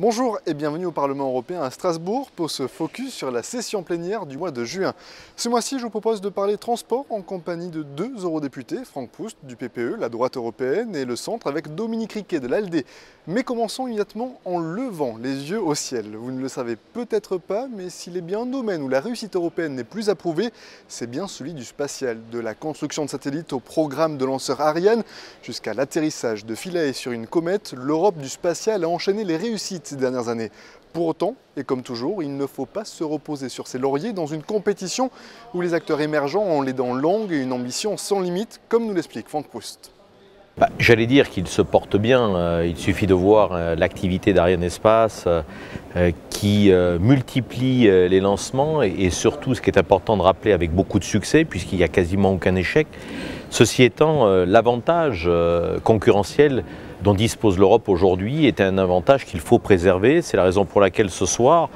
Bonjour et bienvenue au Parlement européen à Strasbourg pour ce focus sur la session plénière du mois de juin. Ce mois-ci, je vous propose de parler transport en compagnie de deux eurodéputés, Franck Proust du PPE, la droite européenne, et le centre avec Dominique Riquet de l'ALDE. Mais commençons immédiatement en levant les yeux au ciel. Vous ne le savez peut-être pas, mais s'il est bien un domaine où la réussite européenne n'est plus approuvée, c'est bien celui du spatial. De la construction de satellites au programme de lanceur Ariane, jusqu'à l'atterrissage de Philae sur une comète, l'Europe du spatial a enchaîné les réussites ces dernières années. Pour autant, et comme toujours, il ne faut pas se reposer sur ses lauriers dans une compétition où les acteurs émergents ont les dents longues et une ambition sans limite, comme nous l'explique Franck Proust. J'allais dire qu'il se porte bien, il suffit de voir l'activité d'Ariane Espace qui multiplie les lancements et surtout ce qui est important de rappeler avec beaucoup de succès puisqu'il n'y a quasiment aucun échec. Ceci étant, l'avantage concurrentiel dont dispose l'Europe aujourd'hui est un avantage qu'il faut préserver. C'est la raison pour laquelle ce soir,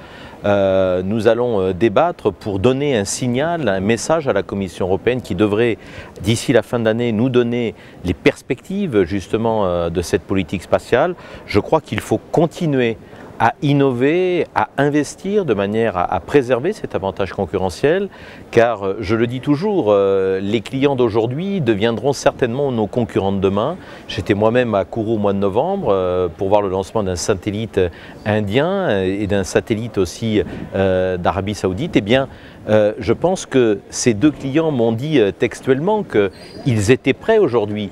nous allons débattre pour donner un signal, un message à la Commission européenne qui devrait, d'ici la fin de l'année, nous donner les perspectives justement de cette politique spatiale. Je crois qu'il faut continuer à innover, à investir de manière à préserver cet avantage concurrentiel, car je le dis toujours, les clients d'aujourd'hui deviendront certainement nos concurrents de demain. J'étais moi-même à Kourou au mois de novembre pour voir le lancement d'un satellite indien et d'un satellite aussi d'Arabie Saoudite. Eh bien, je pense que ces deux clients m'ont dit textuellement qu'ils étaient prêts aujourd'hui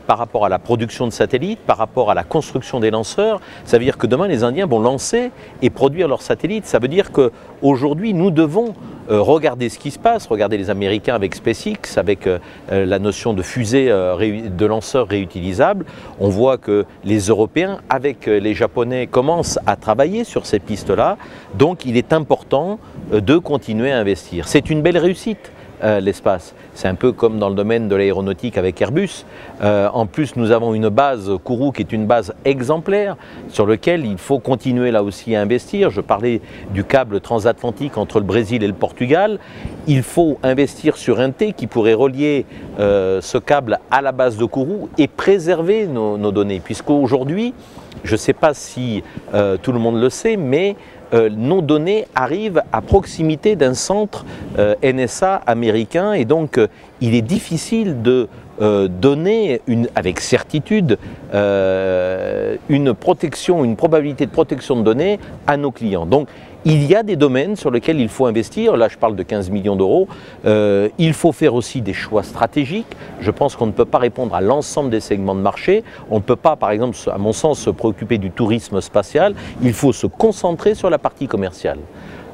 par rapport à la production de satellites, par rapport à la construction des lanceurs. Ça veut dire que demain, les Indiens vont lancer et produire leurs satellites. Ça veut dire qu'aujourd'hui, nous devons regarder ce qui se passe, regarder les Américains avec SpaceX, avec la notion de fusée de lanceurs réutilisables. On voit que les Européens, avec les Japonais, commencent à travailler sur ces pistes-là. Donc, il est important de continuer à investir. C'est une belle réussite. L'espace. C'est un peu comme dans le domaine de l'aéronautique avec Airbus. En plus, nous avons une base Kourou qui est une base exemplaire sur laquelle il faut continuer là aussi à investir. Je parlais du câble transatlantique entre le Brésil et le Portugal. Il faut investir sur un T qui pourrait relier ce câble à la base de Kourou et préserver nos données. Puisqu'aujourd'hui, je ne sais pas si tout le monde le sait, mais nos données arrivent à proximité d'un centre NSA américain et donc il est difficile de donner avec certitude une protection, une probabilité de protection de données à nos clients. Donc il y a des domaines sur lesquels il faut investir, là je parle de 15 millions d'euros, il faut faire aussi des choix stratégiques. Je pense qu'on ne peut pas répondre à l'ensemble des segments de marché, on ne peut pas par exemple à mon sens se préoccuper du tourisme spatial, il faut se concentrer sur la partie commerciale.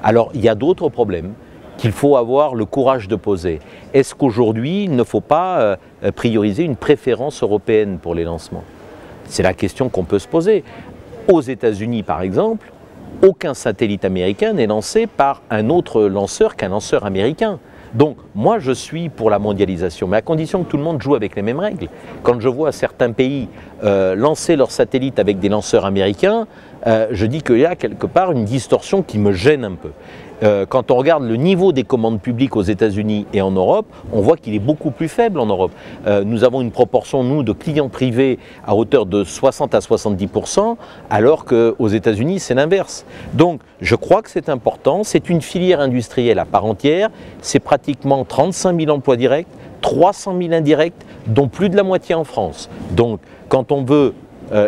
Alors il y a d'autres problèmes qu'il faut avoir le courage de poser. Est-ce qu'aujourd'hui il ne faut pas prioriser une préférence européenne pour les lancements? C'est la question qu'on peut se poser. Aux États-Unis par exemple, aucun satellite américain n'est lancé par un autre lanceur qu'un lanceur américain. Donc moi je suis pour la mondialisation, mais à condition que tout le monde joue avec les mêmes règles. Quand je vois certains pays lancer leurs satellites avec des lanceurs américains, je dis qu'il y a quelque part une distorsion qui me gêne un peu. Quand on regarde le niveau des commandes publiques aux États-Unis et en Europe, on voit qu'il est beaucoup plus faible en Europe. Nous avons une proportion, nous, de clients privés à hauteur de 60 à 70%, alors qu'aux États-Unis, c'est l'inverse. Donc, je crois que c'est important. C'est une filière industrielle à part entière. C'est pratiquement 35 000 emplois directs, 300 000 indirects, dont plus de la moitié en France. Donc, quand on veut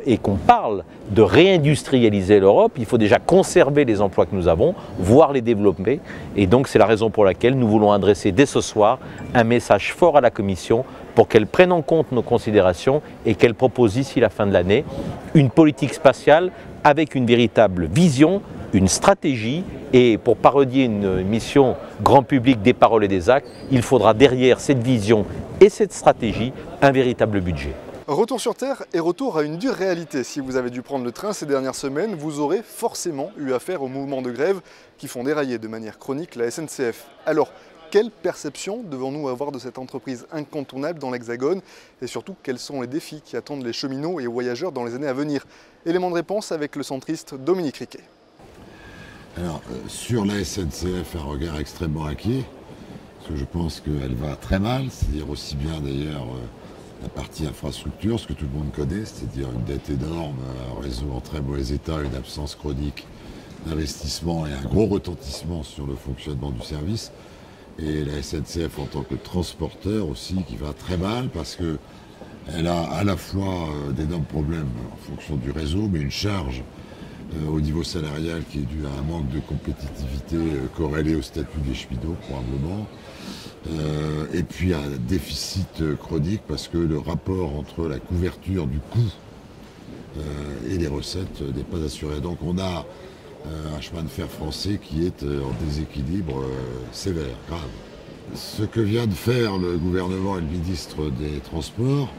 et qu'on parle de réindustrialiser l'Europe, il faut déjà conserver les emplois que nous avons, voire les développer. Et donc c'est la raison pour laquelle nous voulons adresser dès ce soir un message fort à la Commission pour qu'elle prenne en compte nos considérations et qu'elle propose d'ici la fin de l'année une politique spatiale avec une véritable vision, une stratégie. Et pour parodier une mission grand public des paroles et des actes, il faudra derrière cette vision et cette stratégie un véritable budget. Retour sur Terre et retour à une dure réalité. Si vous avez dû prendre le train ces dernières semaines, vous aurez forcément eu affaire aux mouvements de grève qui font dérailler de manière chronique la SNCF. Alors, quelle perception devons-nous avoir de cette entreprise incontournable dans l'Hexagone? Et surtout, quels sont les défis qui attendent les cheminots et voyageurs dans les années à venir? Élément de réponse avec le centriste Dominique Riquet. Alors, sur la SNCF, un regard extrêmement inquiet, parce que je pense qu'elle va très mal, c'est-à-dire aussi bien d'ailleurs la partie infrastructure, ce que tout le monde connaît, c'est-à-dire une dette énorme, un réseau en très mauvais état, une absence chronique d'investissement et un gros retentissement sur le fonctionnement du service. Et la SNCF en tant que transporteur aussi qui va très mal parce qu'elle a à la fois d'énormes problèmes en fonction du réseau, mais une charge au niveau salarial qui est due à un manque de compétitivité corrélé au statut des cheminots probablement. Et puis un déficit chronique parce que le rapport entre la couverture du coût et les recettes n'est pas assuré. Donc on a un chemin de fer français qui est en déséquilibre sévère, grave. Ce que vient de faire le gouvernement et le ministre des Transports,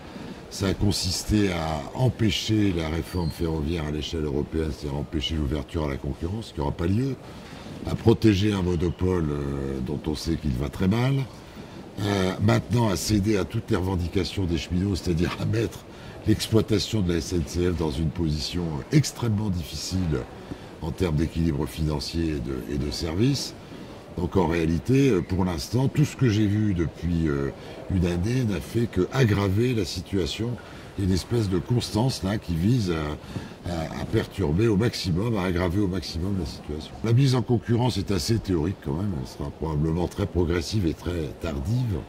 ça a consisté à empêcher la réforme ferroviaire à l'échelle européenne, c'est-à-dire empêcher l'ouverture à la concurrence, qui n'aura pas lieu, à protéger un monopole dont on sait qu'il va très mal, maintenant à céder à toutes les revendications des cheminots, c'est-à-dire à mettre l'exploitation de la SNCF dans une position extrêmement difficile en termes d'équilibre financier et de services. Donc en réalité, pour l'instant, tout ce que j'ai vu depuis une année n'a fait qu'aggraver la situation. Il y a une espèce de constance là qui vise à perturber au maximum, à aggraver au maximum la situation. La mise en concurrence est assez théorique quand même, elle sera probablement très progressive et très tardive.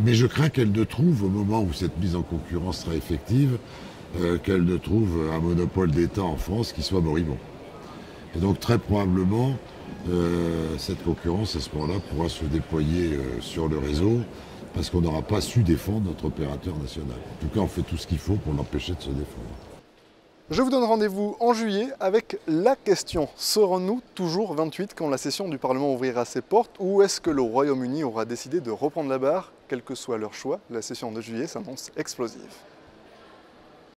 Mais je crains qu'elle ne trouve, au moment où cette mise en concurrence sera effective, qu'elle ne trouve un monopole d'État en France qui soit moribond. Et donc très probablement, cette concurrence à ce moment-là pourra se déployer sur le réseau parce qu'on n'aura pas su défendre notre opérateur national. En tout cas, on fait tout ce qu'il faut pour l'empêcher de se défendre. Je vous donne rendez-vous en juillet avec la question. Serons-nous toujours 28 quand la session du Parlement ouvrira ses portes ou est-ce que le Royaume-Uni aura décidé de reprendre la barre? Quel que soit leur choix, la session de juillet s'annonce explosive.